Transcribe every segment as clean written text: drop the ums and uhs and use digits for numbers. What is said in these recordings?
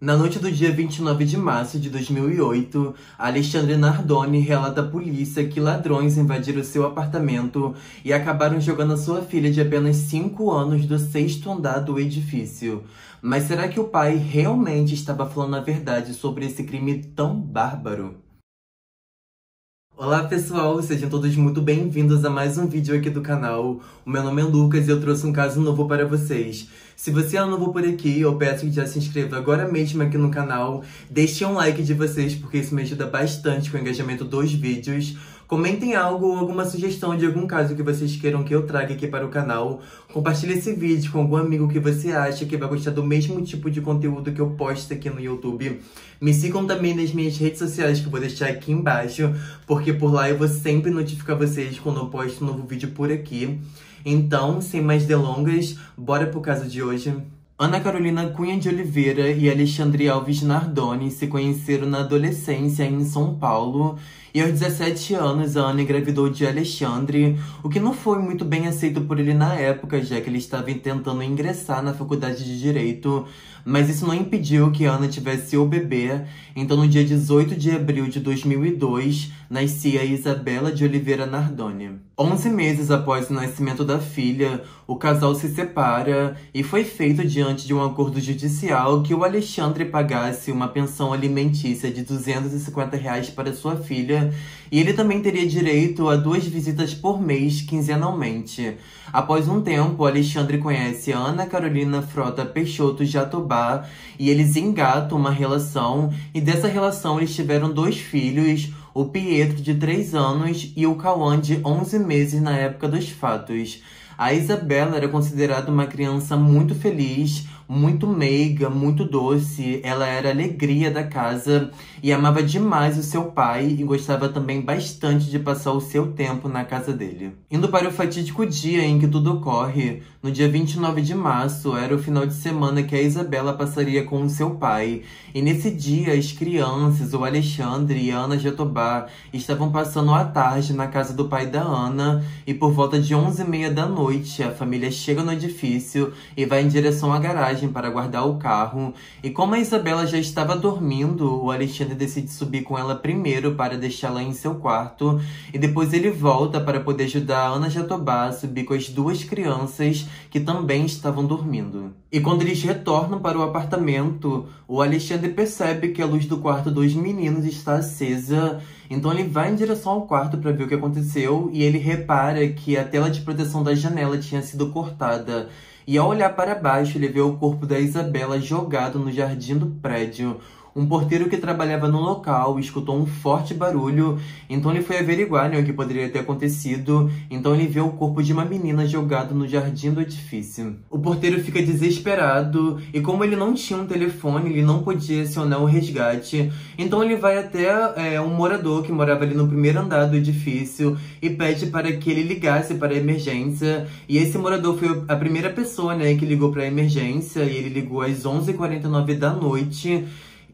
Na noite do dia 29 de março de 2008, Alexandre Nardoni relata à polícia que ladrões invadiram seu apartamento e acabaram jogando a sua filha de apenas 5 anos do 6º andar do edifício. Mas será que o pai realmente estava falando a verdade sobre esse crime tão bárbaro? Olá pessoal, sejam todos muito bem-vindos a mais um vídeo aqui do canal. O meu nome é Lucas e eu trouxe um caso novo para vocês. Se você é novo por aqui, eu peço que já se inscreva agora mesmo aqui no canal. Deixem um like de vocês, porque isso me ajuda bastante com o engajamento dos vídeos. Comentem algo ou alguma sugestão de algum caso que vocês queiram que eu traga aqui para o canal. Compartilhe esse vídeo com algum amigo que você acha que vai gostar do mesmo tipo de conteúdo que eu posto aqui no YouTube. Me sigam também nas minhas redes sociais que eu vou deixar aqui embaixo, porque por lá eu vou sempre notificar vocês quando eu posto um novo vídeo por aqui. Então, sem mais delongas, bora pro caso de hoje. Ana Carolina Cunha de Oliveira e Alexandre Alves Nardoni se conheceram na adolescência em São Paulo e aos 17 anos a Ana engravidou de Alexandre, o que não foi muito bem aceito por ele na época, já que ele estava tentando ingressar na faculdade de Direito, mas isso não impediu que a Ana tivesse o bebê. Então no dia 18 de abril de 2002, nascia Isabela de Oliveira Nardoni. 11 meses após o nascimento da filha, o casal se separa e foi feito diante de um acordo judicial que o Alexandre pagasse uma pensão alimentícia de R$250 para sua filha e ele também teria direito a 2 visitas por mês, quinzenalmente. Após um tempo, Alexandre conhece a Ana Carolina Frota Peixoto Jatobá e eles engatam uma relação, e dessa relação eles tiveram 2 filhos, o Pietro, de 3 anos, e o Cauã, de 11 meses na época dos fatos. A Isabela era considerada uma criança muito feliz, muito meiga, muito doce. Ela era a alegria da casa e amava demais o seu pai e gostava também bastante de passar o seu tempo na casa dele. Indo para o fatídico dia em que tudo ocorre, no dia 29 de março, era o final de semana que a Isabela passaria com o seu pai. E nesse dia, as crianças, o Alexandre e a Ana Jatobá, estavam passando a tarde na casa do pai da Ana e por volta de 11h30 da noite, a família chega no edifício e vai em direção à garagem para guardar o carro, e como a Isabela já estava dormindo, o Alexandre decide subir com ela primeiro para deixá-la em seu quarto, e depois ele volta para poder ajudar a Ana Jatobá a subir com as 2 crianças que também estavam dormindo. E quando eles retornam para o apartamento, o Alexandre percebe que a luz do quarto dos meninos está acesa, então ele vai em direção ao quarto para ver o que aconteceu, e ele repara que a tela de proteção da janela tinha sido cortada. E ao olhar para baixo, ele vê o corpo da Isabela jogado no jardim do prédio. Um porteiro que trabalhava no local escutou um forte barulho, então ele foi averiguar, o que poderia ter acontecido. Então ele vê o corpo de uma menina jogado no jardim do edifício. O porteiro fica desesperado e como ele não tinha um telefone, ele não podia acionar o resgate. Então ele vai até um morador que morava ali no primeiro andar do edifício e pede para que ele ligasse para a emergência. E esse morador foi a primeira pessoa, que ligou para a emergência, e ele ligou às 11h49 da noite.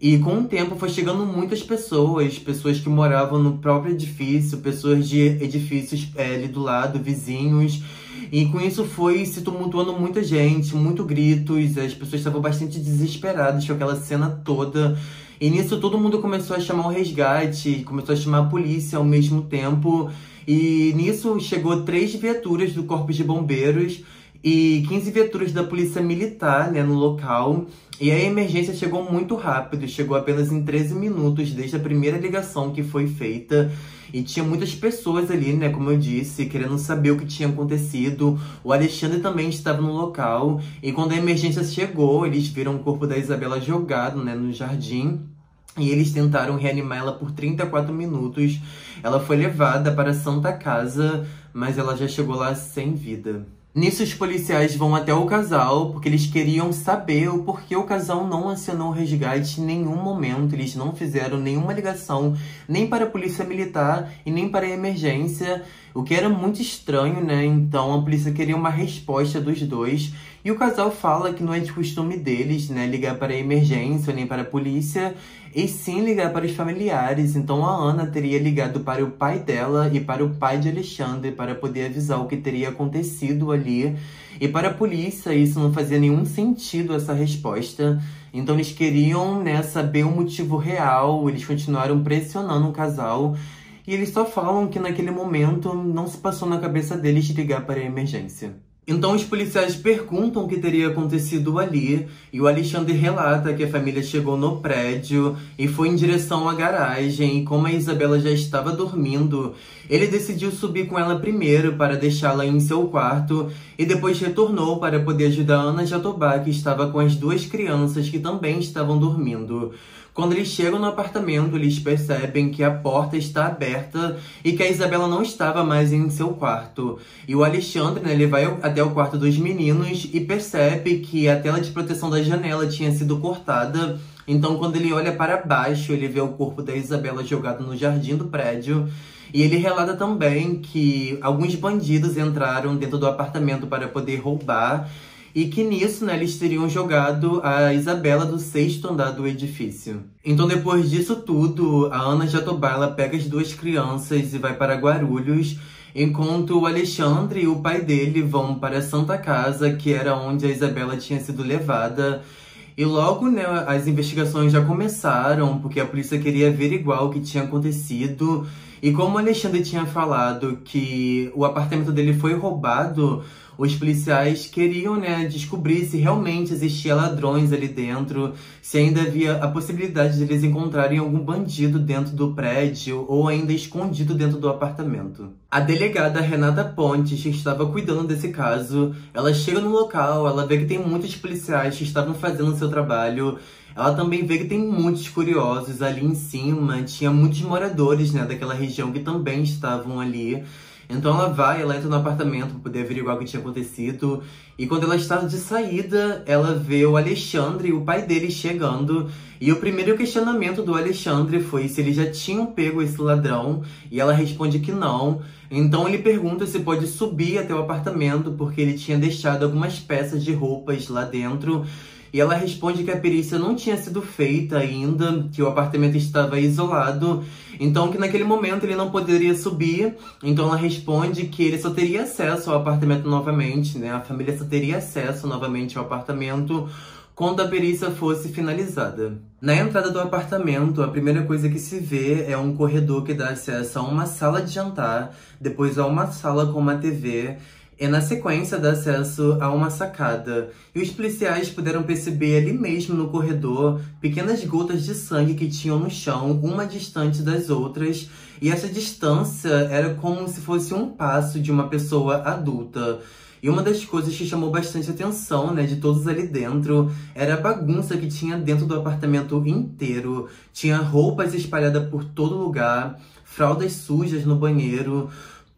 E com o tempo foi chegando muitas pessoas que moravam no próprio edifício, pessoas de edifícios ali do lado, vizinhos. E com isso foi se tumultuando muita gente, muito gritos, as pessoas estavam bastante desesperadas com aquela cena toda. E nisso todo mundo começou a chamar o resgate, começou a chamar a polícia ao mesmo tempo. E nisso chegou 3 viaturas do Corpo de Bombeiros e 15 viaturas da Polícia Militar, no local. E a emergência chegou muito rápido, chegou apenas em 13 minutos desde a primeira ligação que foi feita. E tinha muitas pessoas ali, como eu disse, querendo saber o que tinha acontecido. O Alexandre também estava no local. E quando a emergência chegou, eles viram o corpo da Isabela jogado, no jardim. E eles tentaram reanimar ela por 34 minutos. Ela foi levada para a Santa Casa, mas ela já chegou lá sem vida. Nisso, os policiais vão até o casal, porque eles queriam saber o porquê o casal não acionou o resgate em nenhum momento. Eles não fizeram nenhuma ligação, nem para a polícia militar e nem para a emergência. o que era muito estranho, né? Então a polícia queria uma resposta dos dois. E o casal fala que não é de costume deles, né, ligar para a emergência nem para a polícia, e sim ligar para os familiares. Então a Ana teria ligado para o pai dela e para o pai de Alexandre para poder avisar o que teria acontecido ali. E para a polícia isso não fazia nenhum sentido, essa resposta. Então eles queriam, né, saber o motivo real, eles continuaram pressionando o casal. E eles só falam que naquele momento não se passou na cabeça deles de ligar para a emergência. Então os policiais perguntam o que teria acontecido ali, e o Alexandre relata que a família chegou no prédio e foi em direção à garagem, e como a Isabela já estava dormindo, ele decidiu subir com ela primeiro para deixá-la em seu quarto, e depois retornou para poder ajudar a Ana Jatobá, que estava com as duas crianças que também estavam dormindo. Quando eles chegam no apartamento, eles percebem que a porta está aberta e que a Isabela não estava mais em seu quarto. E o Alexandre, né, ele vai até o quarto dos meninos e percebe que a tela de proteção da janela tinha sido cortada. Então, quando ele olha para baixo, ele vê o corpo da Isabela jogado no jardim do prédio. E ele relata também que alguns bandidos entraram dentro do apartamento para poder roubar. E que nisso, né, eles teriam jogado a Isabela do 6º andar do edifício. Então, depois disso tudo, a Ana Jatobá, ela pega as duas crianças e vai para Guarulhos, enquanto o Alexandre e o pai dele vão para a Santa Casa, que era onde a Isabela tinha sido levada. E logo, né, as investigações já começaram, porque a polícia queria averiguar o que tinha acontecido. E como o Alexandre tinha falado que o apartamento dele foi roubado, os policiais queriam, né, descobrir se realmente existia ladrões ali dentro, se ainda havia a possibilidade de eles encontrarem algum bandido dentro do prédio ou ainda escondido dentro do apartamento. A delegada Renata Pontes, que estava cuidando desse caso, ela chega no local, ela vê que tem muitos policiais que estavam fazendo o seu trabalho. Ela também vê que tem muitos curiosos ali em cima, tinha muitos moradores, né, daquela região que também estavam ali. Então ela entra no apartamento para poder averiguar o que tinha acontecido. E quando ela está de saída, ela vê o Alexandre e o pai dele chegando. E o primeiro questionamento do Alexandre foi se eles já tinham pego esse ladrão. E ela responde que não. Então ele pergunta se pode subir até o apartamento, porque ele tinha deixado algumas peças de roupas lá dentro. E ela responde que a perícia não tinha sido feita ainda, que o apartamento estava isolado, então que naquele momento ele não poderia subir. Então ela responde que ele só teria acesso ao apartamento novamente, né? A família só teria acesso novamente ao apartamento quando a perícia fosse finalizada. Na entrada do apartamento, a primeira coisa que se vê é um corredor que dá acesso a uma sala de jantar, depois a uma sala com uma TV, e na sequência dá acesso a uma sacada. E os policiais puderam perceber ali mesmo no corredor pequenas gotas de sangue que tinham no chão, uma distante das outras. E essa distância era como se fosse um passo de uma pessoa adulta. E uma das coisas que chamou bastante atenção, né, de todos ali dentro, era a bagunça que tinha dentro do apartamento inteiro. Tinha roupas espalhadas por todo lugar, fraldas sujas no banheiro.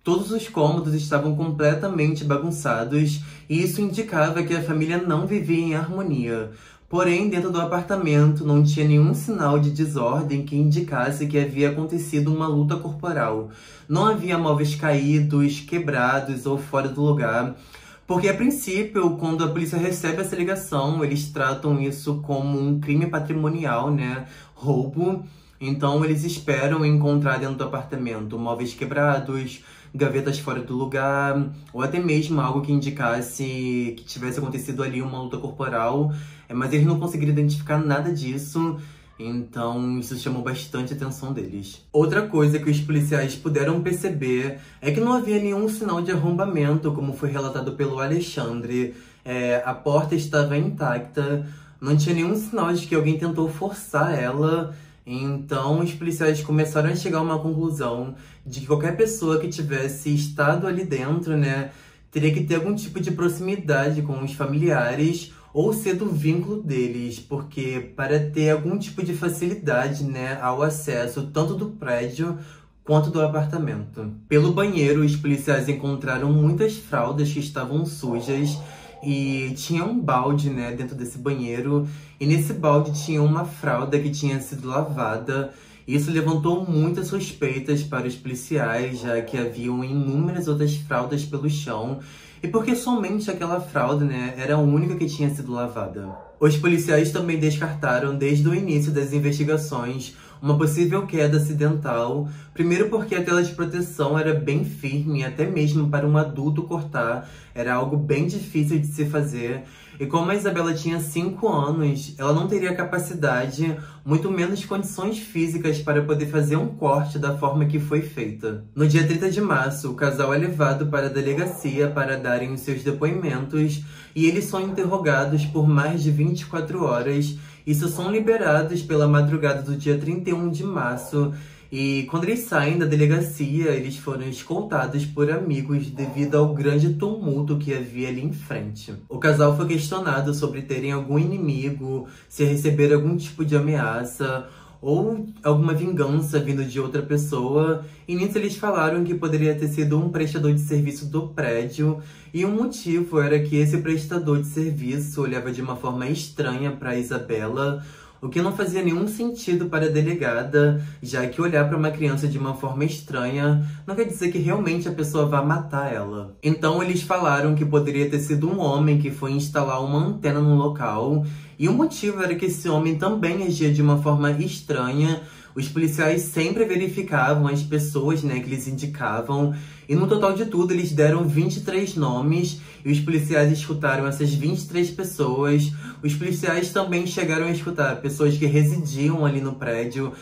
Todos os cômodos estavam completamente bagunçados e isso indicava que a família não vivia em harmonia. Porém, dentro do apartamento não tinha nenhum sinal de desordem que indicasse que havia acontecido uma luta corporal. Não havia móveis caídos, quebrados ou fora do lugar. Porque, a princípio, quando a polícia recebe essa ligação, eles tratam isso como um crime patrimonial, né? Roubo. Então, eles esperam encontrar dentro do apartamento móveis quebrados, gavetas fora do lugar, ou até mesmo algo que indicasse que tivesse acontecido ali uma luta corporal. Mas eles não conseguiram identificar nada disso, então isso chamou bastante a atenção deles. Outra coisa que os policiais puderam perceber é que não havia nenhum sinal de arrombamento, como foi relatado pelo Alexandre. A porta estava intacta, não tinha nenhum sinal de que alguém tentou forçar ela. Então, os policiais começaram a chegar a uma conclusão de que qualquer pessoa que tivesse estado ali dentro, né, teria que ter algum tipo de proximidade com os familiares ou ser do vínculo deles, porque para ter algum tipo de facilidade, né, ao acesso tanto do prédio quanto do apartamento. Pelo banheiro, os policiais encontraram muitas fraldas que estavam sujas e tinha um balde, né, dentro desse banheiro. E nesse balde tinha uma fralda que tinha sido lavada. Isso levantou muitas suspeitas para os policiais, já que haviam inúmeras outras fraldas pelo chão, e porque somente aquela fralda, né, era a única que tinha sido lavada. Os policiais também descartaram, desde o início das investigações, uma possível queda acidental, primeiro porque a tela de proteção era bem firme, e até mesmo para um adulto cortar era algo bem difícil de se fazer, e como a Isabela tinha 5 anos, ela não teria capacidade, muito menos condições físicas para poder fazer um corte da forma que foi feita. No dia 30 de março, o casal é levado para a delegacia para darem os seus depoimentos, e eles são interrogados por mais de 24 horas, e só são liberados pela madrugada do dia 31 de março, e quando eles saem da delegacia, eles foram escoltados por amigos devido ao grande tumulto que havia ali em frente. O casal foi questionado sobre terem algum inimigo, se receber algum tipo de ameaça ou alguma vingança vindo de outra pessoa, e nisso eles falaram que poderia ter sido um prestador de serviço do prédio, e o motivo era que esse prestador de serviço olhava de uma forma estranha para Isabela, o que não fazia nenhum sentido para a delegada, já que olhar para uma criança de uma forma estranha não quer dizer que realmente a pessoa vá matar ela. Então eles falaram que poderia ter sido um homem que foi instalar uma antena no local, e o motivo era que esse homem também agia de uma forma estranha. Os policiais sempre verificavam as pessoas, né, que eles indicavam, e no total de tudo eles deram 23 nomes, e os policiais escutaram essas 23 pessoas. Os policiais também chegaram a escutar pessoas que residiam ali no prédio,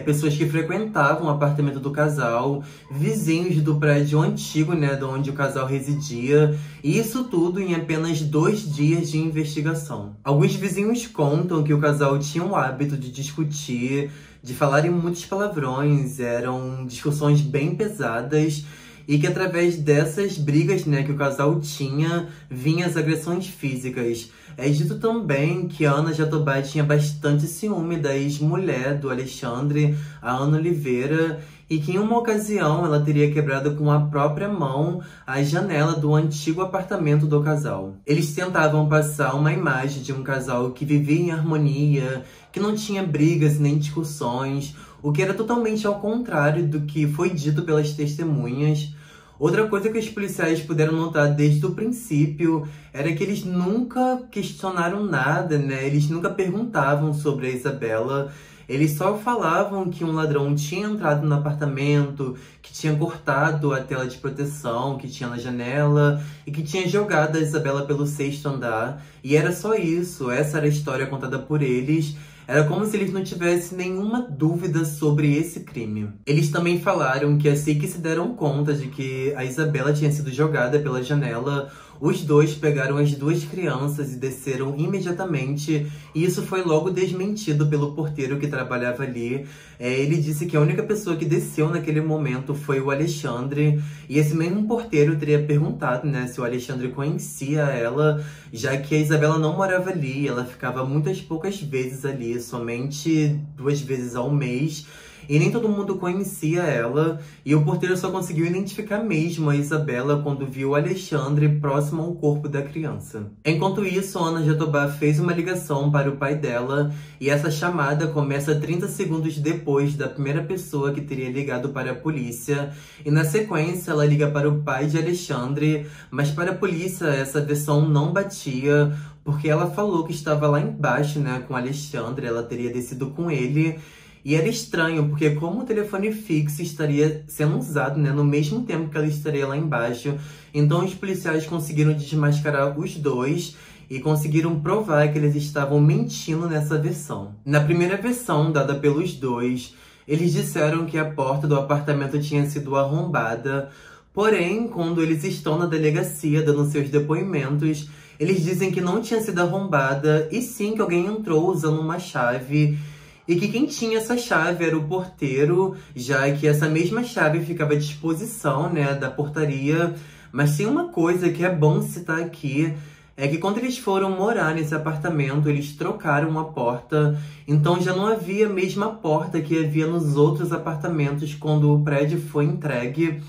pessoas que frequentavam o apartamento do casal, vizinhos do prédio antigo, né, de onde o casal residia, e isso tudo em apenas 2 dias de investigação. Alguns vizinhos contam que o casal tinha o hábito de discutir, de falar em muitos palavrões, eram discussões bem pesadas, e que através dessas brigas, né, que o casal tinha, vinham as agressões físicas. É dito também que a Ana Jatobá tinha bastante ciúme da ex-mulher do Alexandre, a Ana Oliveira, e que em uma ocasião ela teria quebrado com a própria mão a janela do antigo apartamento do casal. Eles tentavam passar uma imagem de um casal que vivia em harmonia, que não tinha brigas nem discussões, o que era totalmente ao contrário do que foi dito pelas testemunhas. Outra coisa que os policiais puderam notar desde o princípio era que eles nunca questionaram nada, né? Eles nunca perguntavam sobre a Isabela. Eles só falavam que um ladrão tinha entrado no apartamento, que tinha cortado a tela de proteção que tinha na janela e que tinha jogado a Isabela pelo 6º andar. E era só isso, essa era a história contada por eles. Era como se eles não tivessem nenhuma dúvida sobre esse crime. Eles também falaram que assim que se deram conta de que a Isabela tinha sido jogada pela janela, os dois pegaram as 2 crianças e desceram imediatamente, e isso foi logo desmentido pelo porteiro que trabalhava ali. Ele disse que a única pessoa que desceu naquele momento foi o Alexandre, e esse mesmo porteiro teria perguntado, né, se o Alexandre conhecia ela, já que a Isabela não morava ali, ela ficava muitas poucas vezes ali, somente 2 vezes ao mês, e nem todo mundo conhecia ela, e o porteiro só conseguiu identificar mesmo a Isabela quando viu o Alexandre próximo ao corpo da criança. Enquanto isso, a Ana Jatobá fez uma ligação para o pai dela, e essa chamada começa 30 segundos depois da primeira pessoa que teria ligado para a polícia, e na sequência ela liga para o pai de Alexandre, mas para a polícia essa versão não batia, porque ela falou que estava lá embaixo, né, com o Alexandre, ela teria descido com ele. E era estranho, porque como o telefone fixo estaria sendo usado, né, no mesmo tempo que ela estaria lá embaixo, então os policiais conseguiram desmascarar os dois e conseguiram provar que eles estavam mentindo nessa versão. Na primeira versão, dada pelos dois, eles disseram que a porta do apartamento tinha sido arrombada, porém, quando eles estão na delegacia dando seus depoimentos, eles dizem que não tinha sido arrombada, e sim que alguém entrou usando uma chave, e que quem tinha essa chave era o porteiro, já que essa mesma chave ficava à disposição, né, da portaria. Mas tem uma coisa que é bom citar aqui, é que quando eles foram morar nesse apartamento, eles trocaram a porta, então já não havia a mesma porta que havia nos outros apartamentos quando o prédio foi entregue.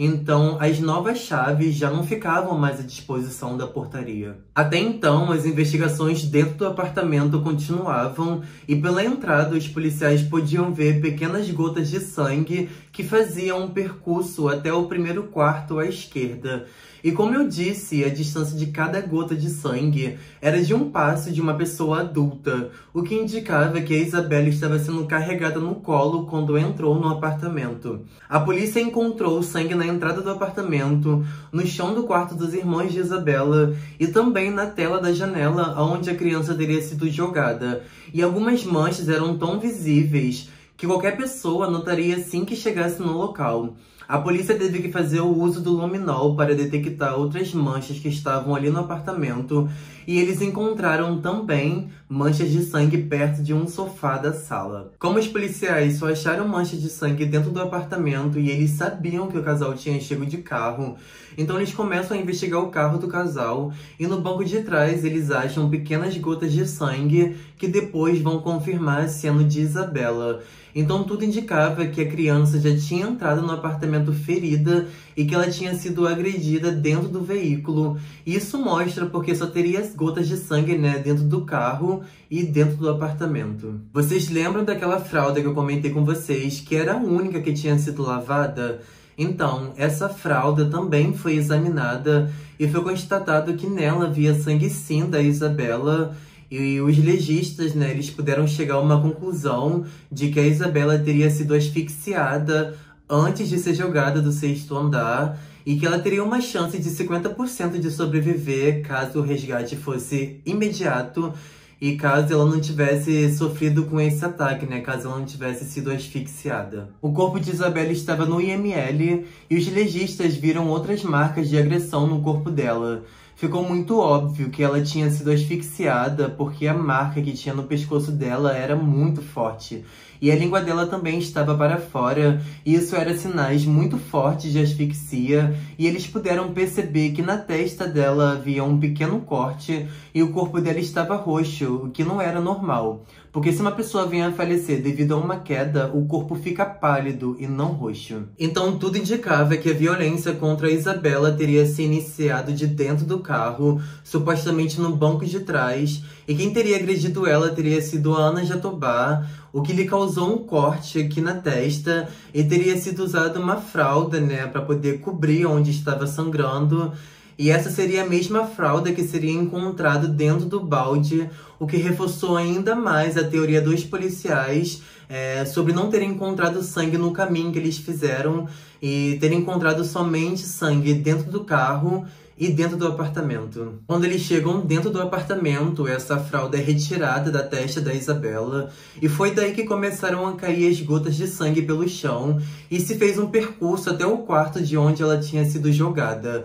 Então, as novas chaves já não ficavam mais à disposição da portaria. Até então, as investigações dentro do apartamento continuavam e pela entrada os policiais podiam ver pequenas gotas de sangue que faziam um percurso até o primeiro quarto à esquerda. E como eu disse, a distância de cada gota de sangue era de um passo de uma pessoa adulta, o que indicava que a Isabela estava sendo carregada no colo quando entrou no apartamento. A polícia encontrou sangue na entrada do apartamento, no chão do quarto dos irmãos de Isabela e também na tela da janela onde a criança teria sido jogada. E algumas manchas eram tão visíveis que qualquer pessoa notaria assim que chegasse no local. A polícia teve que fazer o uso do luminol para detectar outras manchas que estavam ali no apartamento e eles encontraram também manchas de sangue perto de um sofá da sala. Como os policiais só acharam manchas de sangue dentro do apartamento e eles sabiam que o casal tinha chego de carro, então eles começam a investigar o carro do casal e no banco de trás eles acham pequenas gotas de sangue que depois vão confirmar sendo de Isabela. Então tudo indicava que a criança já tinha entrado no apartamento ferida e que ela tinha sido agredida dentro do veículo. Isso mostra porque só teria as gotas de sangue, dentro do carro e dentro do apartamento. Vocês lembram daquela fralda que eu comentei com vocês, que era a única que tinha sido lavada? Então, essa fralda também foi examinada e foi constatado que nela havia sangue sim da Isabela. E os legistas, eles puderam chegar a uma conclusão de que a Isabela teria sido asfixiada antes de ser jogada do 6º andar e que ela teria uma chance de 50% de sobreviver caso o resgate fosse imediato e caso ela não tivesse sofrido com esse ataque, caso ela não tivesse sido asfixiada. O corpo de Isabela estava no IML e os legistas viram outras marcas de agressão no corpo dela. Ficou muito óbvio que ela tinha sido asfixiada porque a marca que tinha no pescoço dela era muito forte. E a língua dela também estava para fora, e isso era sinais muito fortes de asfixia, e eles puderam perceber que na testa dela havia um pequeno corte e o corpo dela estava roxo, o que não era normal. Porque se uma pessoa vem a falecer devido a uma queda, o corpo fica pálido e não roxo. Então tudo indicava que a violência contra a Isabela teria se iniciado de dentro do carro, supostamente no banco de trás, e quem teria agredido ela teria sido a Ana Jatobá, o que lhe causou um corte aqui na testa e teria sido usada uma fralda, para poder cobrir onde estava sangrando. E essa seria a mesma fralda que seria encontrada dentro do balde, o que reforçou ainda mais a teoria dos policiais sobre não terem encontrado sangue no caminho que eles fizeram e terem encontrado somente sangue dentro do carro e dentro do apartamento. Quando eles chegam dentro do apartamento, essa fralda é retirada da testa da Isabela e foi daí que começaram a cair as gotas de sangue pelo chão e se fez um percurso até o quarto de onde ela tinha sido jogada.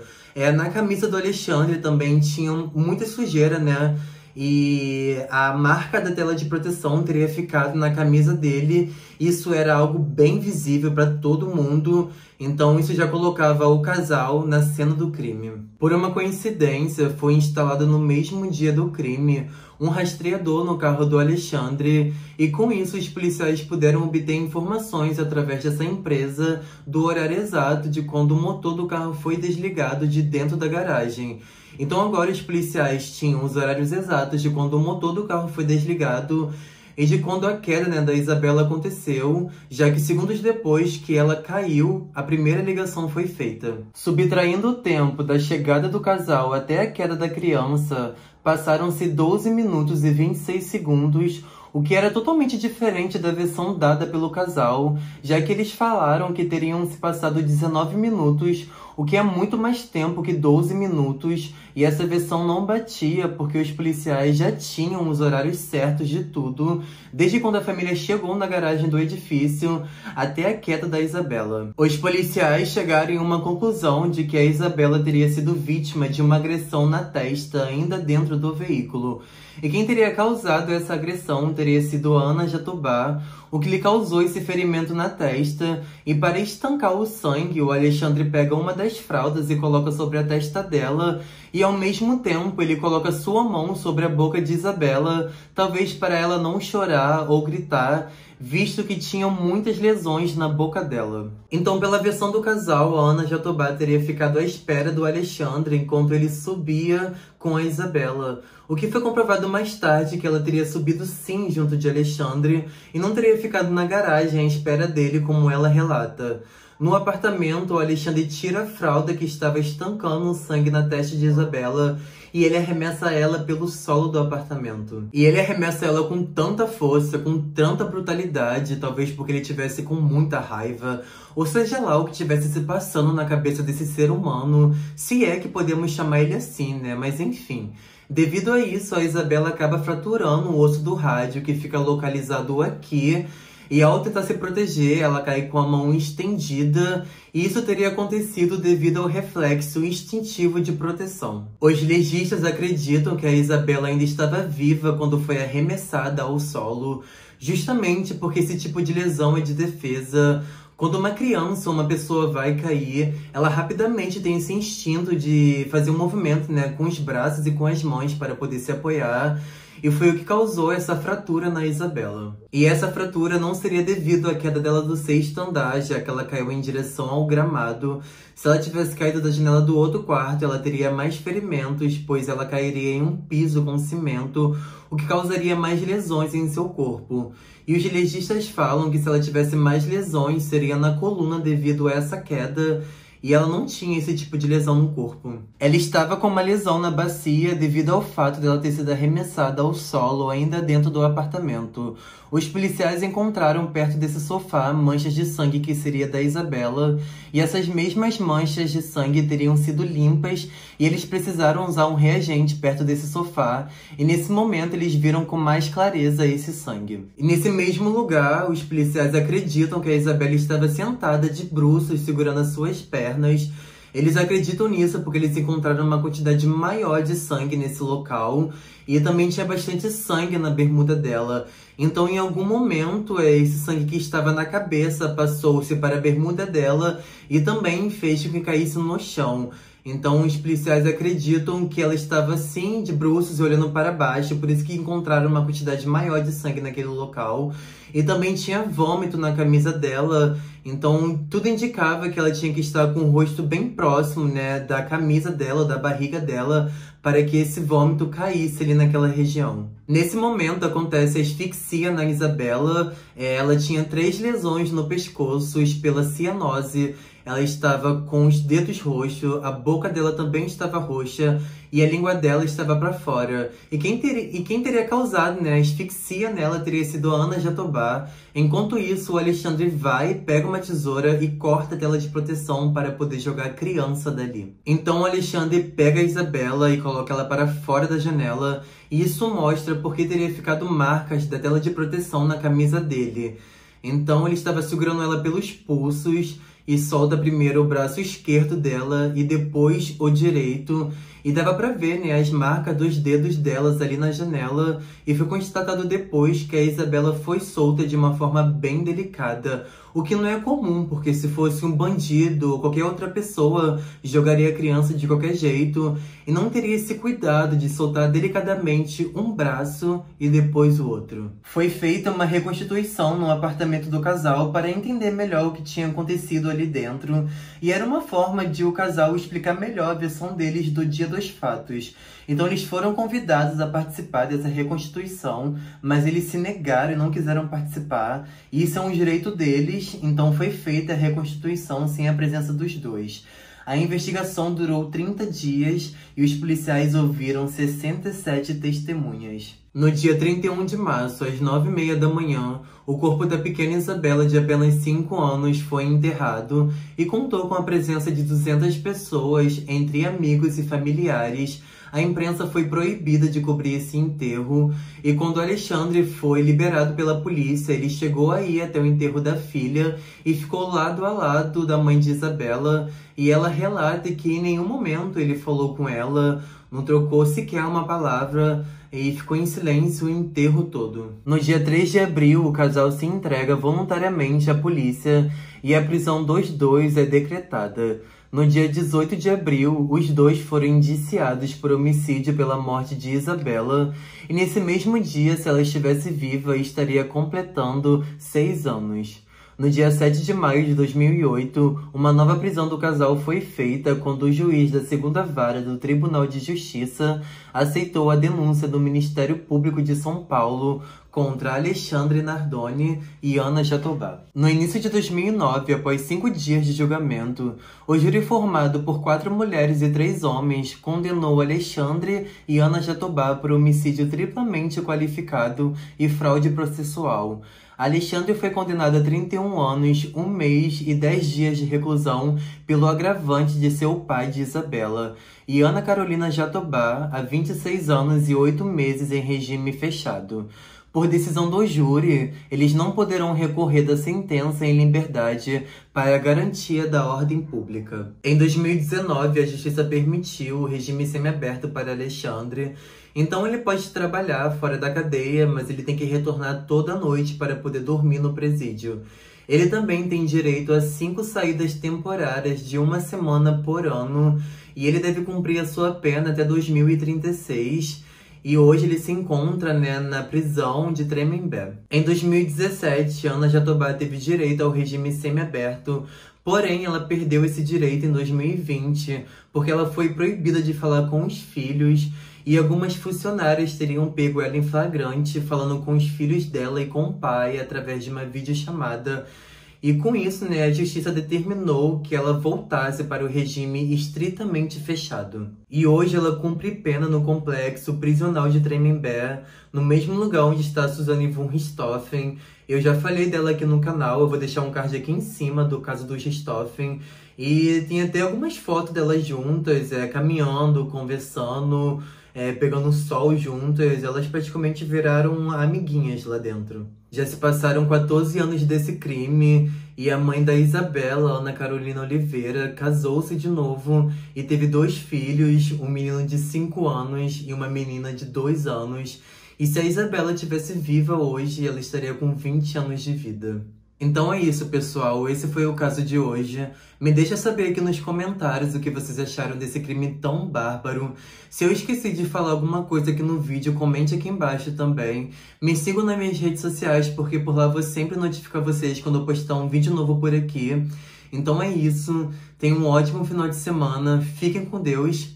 Na camisa do Alexandre também tinha muita sujeira, e a marca da tela de proteção teria ficado na camisa dele. Isso era algo bem visível para todo mundo, então isso já colocava o casal na cena do crime. Por uma coincidência, foi instalado no mesmo dia do crime um rastreador no carro do Alexandre, e com isso os policiais puderam obter informações através dessa empresa do horário exato de quando o motor do carro foi desligado de dentro da garagem. Então agora os policiais tinham os horários exatos de quando o motor do carro foi desligado e de quando a queda da Isabela aconteceu, já que segundos depois que ela caiu, a primeira ligação foi feita. Subtraindo o tempo da chegada do casal até a queda da criança, passaram-se 12 minutos e 26 segundos, o que era totalmente diferente da versão dada pelo casal, já que eles falaram que teriam se passado 19 minutos, o que é muito mais tempo que 12 minutos, e essa versão não batia porque os policiais já tinham os horários certos de tudo, desde quando a família chegou na garagem do edifício até a queda da Isabela. Os policiais chegaram em uma conclusão de que a Isabela teria sido vítima de uma agressão na testa ainda dentro do veículo. E quem teria causado essa agressão teria sido a Ana Jatobá, o que lhe causou esse ferimento na testa, e para estancar o sangue, o Alexandre pega uma das das fraldas e coloca sobre a testa dela. E ao mesmo tempo ele coloca sua mão sobre a boca de Isabela, talvez para ela não chorar ou gritar, visto que tinham muitas lesões na boca dela. Então, pela versão do casal, a Ana Jatobá teria ficado à espera do Alexandre enquanto ele subia com a Isabela. O que foi comprovado mais tarde que ela teria subido sim junto de Alexandre e não teria ficado na garagem à espera dele, como ela relata. No apartamento, o Alexandre tira a fralda que estava estancando o sangue na testa de Isabela e ele arremessa ela pelo solo do apartamento. E ele arremessa ela com tanta força, com tanta brutalidade, talvez porque ele tivesse com muita raiva, ou seja lá o que tivesse se passando na cabeça desse ser humano, se é que podemos chamar ele assim, né? Mas enfim. Devido a isso, a Isabela acaba fraturando o osso do rádio, que fica localizado aqui, e ao tentar se proteger, ela cai com a mão estendida, e isso teria acontecido devido ao reflexo instintivo de proteção. Os legistas acreditam que a Isabela ainda estava viva quando foi arremessada ao solo, justamente porque esse tipo de lesão é de defesa. Quando uma criança ou uma pessoa vai cair, ela rapidamente tem esse instinto de fazer um movimento, né, com os braços e com as mãos para poder se apoiar. E foi o que causou essa fratura na Isabela. E essa fratura não seria devido à queda dela do 6º andar, já que ela caiu em direção ao gramado. Se ela tivesse caído da janela do outro quarto, ela teria mais ferimentos, pois ela cairia em um piso com cimento, o que causaria mais lesões em seu corpo. E os legistas falam que se ela tivesse mais lesões, seria na coluna devido a essa queda, e ela não tinha esse tipo de lesão no corpo. Ela estava com uma lesão na bacia devido ao fato dela ter sido arremessada ao solo ainda dentro do apartamento. Os policiais encontraram perto desse sofá manchas de sangue que seria da Isabela, e essas mesmas manchas de sangue teriam sido limpas e eles precisaram usar um reagente perto desse sofá, e nesse momento eles viram com mais clareza esse sangue. E nesse mesmo lugar, os policiais acreditam que a Isabela estava sentada de bruços segurando as suas pernas. Eles acreditam nisso porque eles encontraram uma quantidade maior de sangue nesse local e também tinha bastante sangue na bermuda dela. Então, em algum momento, esse sangue que estava na cabeça passou-se para a bermuda dela e também fez com que caísse no chão. Então, os policiais acreditam que ela estava, sim, de bruços e olhando para baixo, por isso que encontraram uma quantidade maior de sangue naquele local. E também tinha vômito na camisa dela, então tudo indicava que ela tinha que estar com o rosto bem próximo, né, da camisa dela, da barriga dela, para que esse vômito caísse ali naquela região. Nesse momento acontece a asfixia na Isabela. Ela tinha 3 lesões no pescoço pela cianose. Ela estava com os dedos roxos, a boca dela também estava roxa e a língua dela estava para fora. E quem teria causado, né, a asfixia nela teria sido a Ana Jatobá. Enquanto isso, o Alexandre vai, pega uma tesoura e corta a tela de proteção para poder jogar a criança dali. Então o Alexandre pega a Isabela e coloca ela para fora da janela. E isso mostra porque teria ficado marcas da tela de proteção na camisa dele. Então ele estava segurando ela pelos pulsos e solta primeiro o braço esquerdo dela e depois o direito. E dava pra ver, né, as marcas dos dedos delas ali na janela. E foi constatado depois que a Isabela foi solta de uma forma bem delicada. O que não é comum, porque se fosse um bandido ou qualquer outra pessoa, jogaria a criança de qualquer jeito. E não teria esse cuidado de soltar delicadamente um braço e depois o outro. Foi feita uma reconstituição no apartamento do casal para entender melhor o que tinha acontecido ali dentro. E era uma forma de o casal explicar melhor a versão deles do dia dos fatos. Então eles foram convidados a participar dessa reconstituição, mas eles se negaram e não quiseram participar. E isso é um direito deles, então foi feita a reconstituição sem a presença dos dois. A investigação durou 30 dias e os policiais ouviram 67 testemunhas. No dia 31 de março, às 9h30 da manhã, o corpo da pequena Isabela, de apenas 5 anos, foi enterrado e contou com a presença de 200 pessoas, entre amigos e familiares. A imprensa foi proibida de cobrir esse enterro e quando Alexandre foi liberado pela polícia, ele chegou aí até o enterro da filha e ficou lado a lado da mãe de Isabela. E ela relata que em nenhum momento ele falou com ela, não trocou sequer uma palavra e ficou em silêncio o enterro todo. No dia 3 de abril, o casal se entrega voluntariamente à polícia e a prisão dos dois é decretada. No dia 18 de abril, os dois foram indiciados por homicídio pela morte de Isabela, e nesse mesmo dia, se ela estivesse viva, estaria completando 6 anos. No dia 7 de maio de 2008, uma nova prisão do casal foi feita quando o juiz da 2ª Vara do Tribunal de Justiça aceitou a denúncia do Ministério Público de São Paulo contra Alexandre Nardoni e Ana Jatobá. No início de 2009, após 5 dias de julgamento, o júri formado por 4 mulheres e 3 homens condenou Alexandre e Ana Jatobá por homicídio triplamente qualificado e fraude processual. Alexandre foi condenado a 31 anos, 1 mês e 10 dias de reclusão pelo agravante de ser o pai de Isabela, e Ana Carolina Jatobá a 26 anos e 8 meses em regime fechado. Por decisão do júri, eles não poderão recorrer da sentença em liberdade para a garantia da ordem pública. Em 2019, a justiça permitiu o regime semiaberto para Alexandre, então ele pode trabalhar fora da cadeia, mas ele tem que retornar toda noite para poder dormir no presídio. Ele também tem direito a 5 saídas temporárias de 1 semana por ano, e ele deve cumprir a sua pena até 2036, e hoje ele se encontra, na prisão de Tremembé. Em 2017, Ana Jatobá teve direito ao regime semiaberto, porém ela perdeu esse direito em 2020, porque ela foi proibida de falar com os filhos, e algumas funcionárias teriam pego ela em flagrante, falando com os filhos dela e com o pai, através de uma videochamada. E com isso, a justiça determinou que ela voltasse para o regime estritamente fechado. E hoje ela cumpre pena no complexo prisional de Tremembé, no mesmo lugar onde está Suzane von Richthofen. Eu já falei dela aqui no canal, eu vou deixar um card aqui em cima do caso do Richthofen. E tem até algumas fotos delas juntas, caminhando, conversando, pegando sol juntas. Elas praticamente viraram amiguinhas lá dentro. Já se passaram 14 anos desse crime e a mãe da Isabela, Ana Carolina Oliveira, casou-se de novo e teve 2 filhos, um menino de 5 anos e uma menina de 2 anos. E se a Isabela tivesse viva hoje, ela estaria com 20 anos de vida. Então é isso, pessoal. Esse foi o caso de hoje. Me deixa saber aqui nos comentários o que vocês acharam desse crime tão bárbaro. Se eu esqueci de falar alguma coisa aqui no vídeo, comente aqui embaixo também. Me sigam nas minhas redes sociais, porque por lá eu vou sempre notificar vocês quando eu postar um vídeo novo por aqui. Então é isso. Tenham um ótimo final de semana. Fiquem com Deus.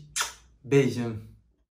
Beijo.